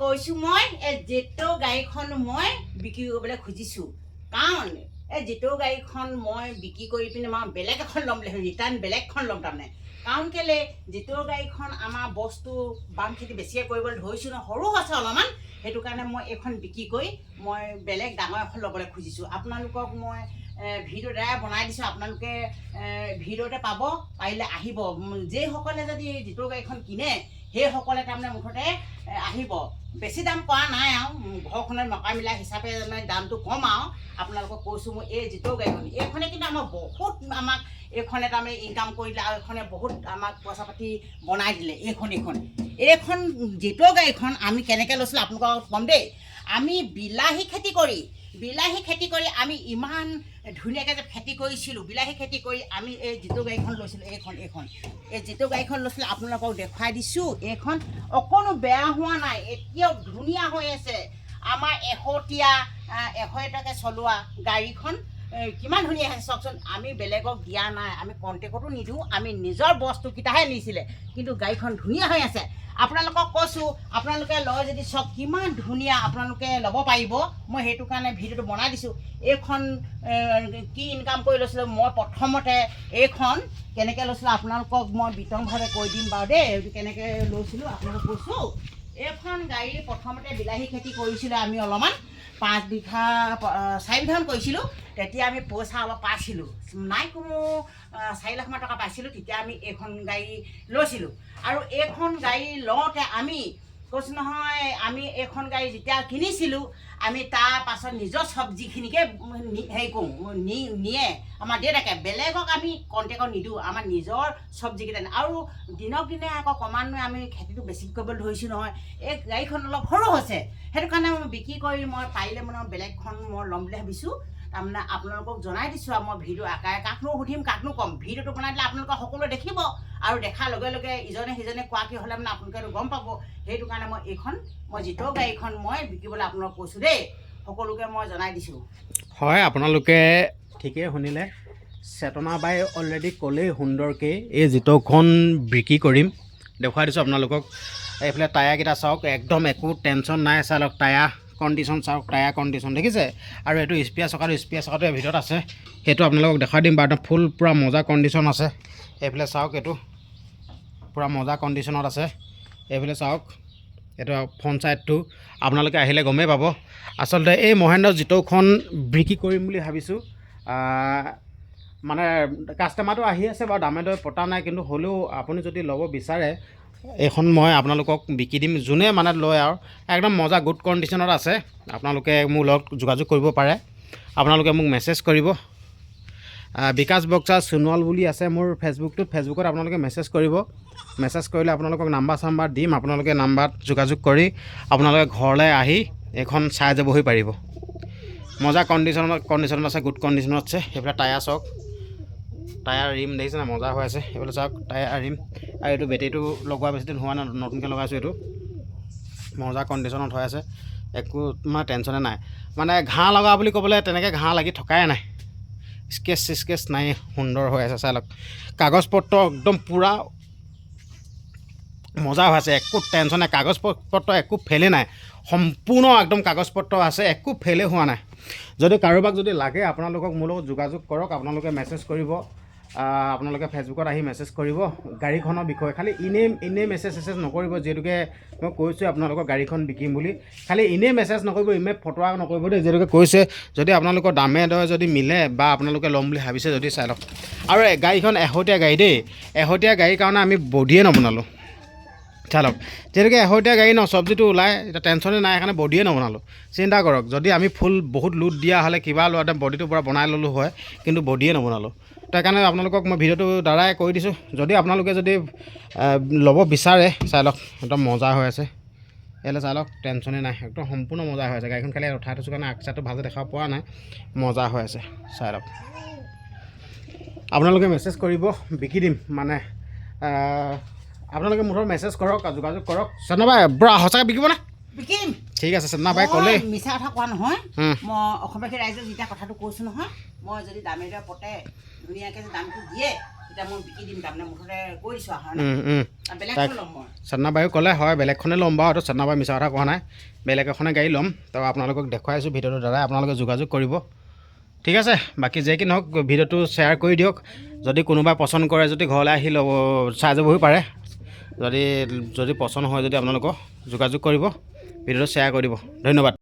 কৈছোঁ মই এই যিটো গাড়ীখন মই বিক্ৰী কৰিবলৈ খুজিছোঁ কাৰণ এই যিটো গাড়ীখন মই বিক্ৰী কৰি পিনে মই বেলেগ এখন ল'ম বুলি ৰিটাৰ্ণ বেলেগখন ল'ম তাৰমানে কাৰণ কেলৈ যিটো গাড়ীখন আমাৰ বস্তু বাম খেতি বেছিকৈ কৰিবলৈ ধৰিছোঁ ন সৰু হৈছে অলপমান সেইটো কাৰণে মই এইখন বিক্ৰী কৰি মই বেলেগ ডাঙৰ এখন ল'বলৈ খুজিছোঁ আপোনালোকক মই ভিডিঅ'ৰ দ্বাৰাই বনাই দিছোঁ আপোনালোকে ভিডিঅ'তে পাব পাৰিলে আহিব যিসকলে যদি যিটো গাড়ীখন কিনে সেইসকলে তাৰমানে মুঠতে আহিব বেছি দাম কৰা নাই আৰু ঘৰখনত মকা মিলা হিচাপে মানে দামটো কম আৰু আপোনালোকক কৈছোঁ মই এই যিটো গাড়ীখন এইখনে কিন্তু আমাৰ বহুত আমাক এইখনে তাৰমানে ইনকাম কৰিলে আৰু এইখনে বহুত আমাক পইচা পাতি বনাই দিলে এইখন যিটো গাড়ীখন আমি কেনেকৈ লৈছিলোঁ আপোনালোকক ক'ম দেই আমি বিলাহী খেতি কৰি আমি ইমান ধুনীয়াকৈ যে খেতি কৰিছিলোঁ বিলাহী খেতি কৰি আমি এই যিটো গাড়ীখন লৈছিলোঁ এইখন এই যিটো গাড়ীখন লৈছিলোঁ আপোনালোকক দেখুৱাই দিছোঁ এইখন অকণো বেয়া হোৱা নাই এতিয়াও ধুনীয়া হৈ আছে আমাৰ 100 টকাকৈ চলোৱা গাড়ীখন কিমান ধুনীয়া হৈছে চাওকচোন আমি বেলেগক দিয়া নাই আমি কণ্টেক্টতো নিদিওঁ আমি নিজৰ বস্তুকেইটাহে নিছিলে কিন্তু গাড়ীখন ধুনীয়া হৈ আছে আপোনালোকক কৈছোঁ আপোনালোকে লয় যদি চাওক কিমান ধুনীয়া আপোনালোকে ল'ব পাৰিব মই সেইটো কাৰণে ভিডিঅ'টো বনাই দিছোঁ এইখন কি ইনকাম কৰি লৈছিলোঁ মই প্ৰথমতে এইখন কেনেকৈ লৈছিলোঁ আপোনালোকক মই বিতংভাৱে কৈ দিম বাৰু দেই এইটো কেনেকৈ লৈছিলোঁ আপোনালোকক কৈছোঁ এইখন গাড়ী প্ৰথমতে বিলাহী খেতি কৰিছিলোঁ আমি অলপমান 5 বিঘা 4 বিঘামান কৰিছিলোঁ তেতিয়া আমি পইচা অলপ পাইছিলোঁ নাই কোনো 4 লাখমান টকা পাইছিলোঁ তেতিয়া আমি এইখন গাড়ী লৈছিলোঁ আৰু এইখন গাড়ী লওঁতে আমি কৈছোঁ নহয় আমি এইখন গাড়ী যেতিয়া কিনিছিলোঁ আমি তাৰ পাছত নিজৰ চব্জিখিনিকে হেৰি কৰোঁ নিয়ে আমাৰ দেউতাকে বেলেগক আমি কণ্টেক্টত নিদিওঁ আমাৰ নিজৰ চব্জিকেইটা আৰু দিনক দিনে আকৌ ক্ৰমান্বয়ে আমি খেতিটো বেছি কৰিবলৈ ধৰিছোঁ নহয় এই গাড়ীখন অলপ সৰু হৈছে সেইটো কাৰণে মই বিক্ৰী কৰি মই পাৰিলে মানে বেলেগখন মই ল'ম বুলি ভাবিছোঁ তাৰমানে আপোনালোকক জনাই দিছোঁ আৰু মই ভিডিঅ' আকাৰে কাকনো সুধিম কাকনো ক'ম ভিডিঅ'টো বনাই দিলে আপোনালোকে সকলোৱে দেখিব আৰু দেখাৰ লগে লগে ইজনে সিজনে কোৱাকৈ হ'লে মানে আপোনালোকে গম পাব সেইটো কাৰণে মই যিটো গাড়ীখন মই বিকিবলৈ আপোনালোকক কৈছোঁ দেই সকলোকে মই জনাই দিছোঁ হয় আপোনালোকে ঠিকেই শুনিলে চেতনা বাই অলৰেডি ক'লেই সুন্দৰকৈ এই যিটোখন বিক্ৰী কৰিম দেখুৱাই দিছোঁ আপোনালোকক এইফালে টায়াৰকেইটা চাওক একদম একো টেনশ্যন নাই চাওক টায়াৰ কণ্ডিশ্যন চাওক টায়াৰ কণ্ডিশ্যন দেখিছে আৰু এইটো স্পেয়াৰ চকাটো ভিতৰত আছে সেইটো আপোনালোকক দেখুৱাই দিম বাৰু ফুল পূৰা মজা কণ্ডিশ্যন আছে এইফালে চাওক এইটো পূৰা মজা কণ্ডিশ্যনত আছে এইফালে চাওক এইটো ফ্ৰণ্ট ছাইডটো আপোনালোকে আহিলে গমেই পাব আচলতে এই মহেন্দ্ৰ জিতৌখন বিক্ৰী কৰিম বুলি ভাবিছোঁ মানে কাষ্টমাৰটো আহি আছে বাৰু দামে দৰে পতা নাই কিন্তু হ'লেও আপুনি যদি ল'ব বিচাৰে এইখন মই আপোনালোকক বিকি দিম যোনে মানে লয় আৰু একদম মজা গুড কণ্ডিশ্যনত আছে আপোনালোকে মোৰ লগত যোগাযোগ কৰিব পাৰে আপোনালোকে মোক মেছেজ কৰিব বিকাশ বক্সা সোণোৱাল বুলি আছে মোৰ ফেচবুকত আপোনালোকে মেছেজ কৰিব মেছেজ কৰিলে আপোনালোকক নাম্বাৰ দিম আপোনালোকে নাম্বাৰত যোগাযোগ কৰি আপোনালোকে ঘৰলৈ আহি এইখন চাই যাবহি পাৰিব মজা কণ্ডিশ্যনত আছে গুড কণ্ডিশ্যনত আছে সেইফালে টায়াৰ চাওক টায়াৰ ৰিম দেখিছে না মজা হৈ আছে এইফালে চাওক টায়াৰ ৰিম আৰু এইটো বেটেৰীটো লগোৱা বেছি দিন হোৱা নাই নতুনকৈ লগাইছোঁ এইটো মজা কণ্ডিশ্যনত হৈ আছে একো মানে টেনশ্যনে নাই মানে ঘাঁহ লগা বুলি ক'বলৈ তেনেকৈ ঘাঁহ লাগি থকাই নাই স্কেচ নাই সুন্দৰ হৈ আছে চাই লওক কাগজ পত্ৰ একদম পূৰা মজা হৈ আছে একো টেনশ্যন নাই কাগজ পত্ৰ একো ফেলে নাই সম্পূৰ্ণ একদম কাগজ পত্ৰ আছে একো ফেলে হোৱা নাই যদি কাৰোবাক যদি লাগে আপোনালোকক মোৰ লগত যোগাযোগ কৰক আপোনালোকে মেছেজ কৰিব আপোনালোকে ফেচবুকত আহি মেছেজ কৰিব গাড়ীখনৰ বিষয়ে খালি এনেই মেছেজ নকৰিব যিহেতুকে মই কৈছোঁ আপোনালোকৰ গাড়ীখন বিকিম বুলি খালি এনেই মেছেজ নকৰিব ইমেইল ফটোৱা নকৰিব দেই যিহেতুকে কৈছে যদি আপোনালোকৰ দামে দৰে যদি মিলে বা আপোনালোকে ল'ম বুলি ভাবিছে যদি চাই লওক আৰু গাড়ীখন এশটীয়া গাড়ী দেই এশটীয়া গাড়ীৰ কাৰণে আমি বডিয়ে নবনালোঁ চাই লওক যিহেতুকে এশটীয়া গাড়ী ন চব্জিটো ওলায় এতিয়া টেনশ্যনে নাই সেইকাৰণে বডিয়ে নবনালোঁ চিন্তা কৰক যদি আমি ফুল বহুত লোড দিয়া হ'লে কিবা লোৱাতে বডিটো পূৰা বনাই ল'লোঁ হয় কিন্তু বডিয়ে নবনালোঁ তো সেইকাৰণে আপোনালোকক মই ভিডিঅ'টো দ্বাৰাই কৈ দিছোঁ যদি আপোনালোকে যদি ল'ব বিচাৰে চাই লওক একদম মজা হৈ আছে এলে চাই লওক টেনশ্যনে নাই একদম সম্পূৰ্ণ মজা হৈ আছে গাড়ীখন খালি উঠাই থৈছোঁ কাৰণে আগচাটো ভালকৈ দেখা পোৱা নাই মজা হৈ আছে চাই লওক আপোনালোকে মেছেজ কৰিব বিকি দিম মানে আপোনালোকে মুঠৰ মেছেজ কৰক যোগাযোগ কৰক চেতনা বাই বৰা সঁচাকৈ বিকিব নে বিকিম ঠিক আছে চেতনা বাই ক'লেই মিছা কথা কোৱা নহয় মই অসমবাসী ৰাইজক যেতিয়া কথাটো কৈছোঁ নহয় মই যদি দামে দৰে পতে ধুনীয়াকৈ যে দামটো দিয়ে তেতিয়া মই বিকি দিম তাৰমানে মুঠতে কৈ দিছোঁ আৰু বেলেগ এখন ল'ম মই চাদনাবায়ো ক'লে হয় বেলেগখনে ল'ম বাৰু আৰু চাদনাবাই মিছা কথা কোৱা নাই বেলেগ এখনে গাড়ী ল'ম তো আপোনালোকক দেখুৱাই আছোঁ ভিডিঅ'টোৰ দ্বাৰাই আপোনালোকে যোগাযোগ কৰিব ঠিক আছে বাকী যে কি নহওক ভিডিঅ'টো শ্বেয়াৰ কৰি দিয়ক যদি কোনোবাই পচন্দ কৰে যদি ঘৰলৈ আহি ল'ব চাই যাবহি পাৰে যদি পচন্দ হয় যদি আপোনালোকক যোগাযোগ কৰিব ভিডিঅ'টো শ্বেয়াৰ কৰি দিব ধন্যবাদ